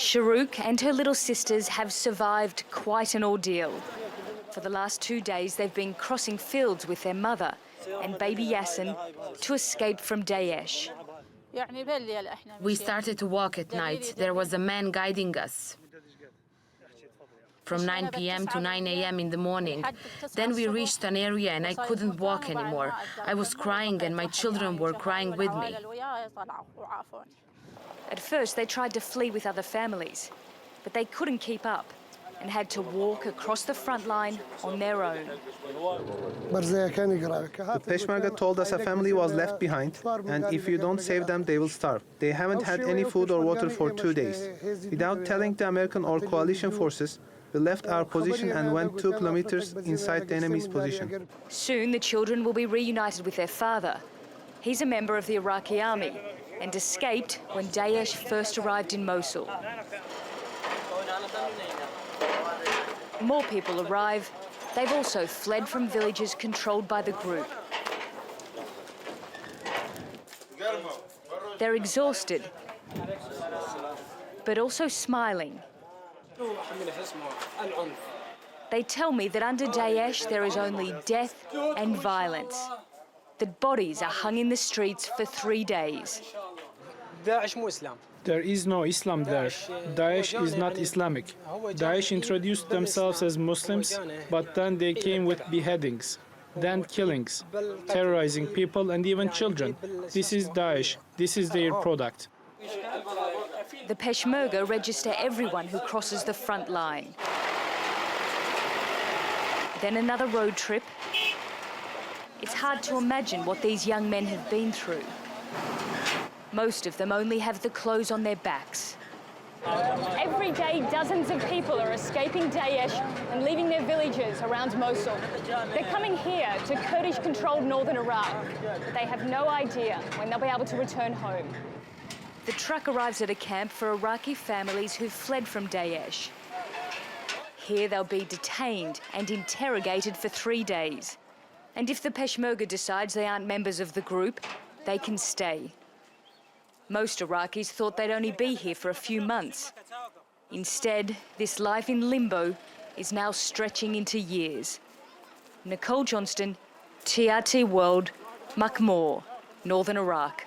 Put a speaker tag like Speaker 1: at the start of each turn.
Speaker 1: Sharouk and her little sisters have survived quite an ordeal. For the last 2 days, they've been crossing fields with their mother and baby Yasin to escape from Daesh.
Speaker 2: We started to walk at night. There was a man guiding us from 9 p.m. to 9 a.m. in the morning. Then we reached an area and I couldn't walk anymore. I was crying and my children were crying with me.
Speaker 1: At first, they tried to flee with other families, but they couldn't keep up and had to walk across the front line on their own.
Speaker 3: The Peshmerga told us a family was left behind, and if you don't save them, they will starve. They haven't had any food or water for 2 days. Without telling the American or coalition forces, we left our position and went 2 kilometers inside the enemy's position.
Speaker 1: Soon, the children will be reunited with their father. He's a member of the Iraqi army and escaped when Daesh first arrived in Mosul. More people arrive. They've also fled from villages controlled by the group. They're exhausted, but also smiling. They tell me that under Daesh there is only death and violence, that bodies are hung in the streets for 3 days.
Speaker 4: There is no Islam there. Daesh is not Islamic. Daesh introduced themselves as Muslims, but then they came with beheadings, then killings, terrorizing people and even children. This is Daesh. This is their product.
Speaker 1: The Peshmerga register everyone who crosses the front line. Then another road trip. It's hard to imagine what these young men have been through. Most of them only have the clothes on their backs.
Speaker 5: Every day, dozens of people are escaping Daesh and leaving their villages around Mosul. They're coming here to Kurdish-controlled northern Iraq, but they have no idea when they'll be able to return home.
Speaker 1: The truck arrives at a camp for Iraqi families who've fled from Daesh. Here they'll be detained and interrogated for 3 days. And if the Peshmerga decides they aren't members of the group, they can stay. Most Iraqis thought they'd only be here for a few months. Instead, this life in limbo is now stretching into years. Nicole Johnston, TRT World, Makmur, Northern Iraq.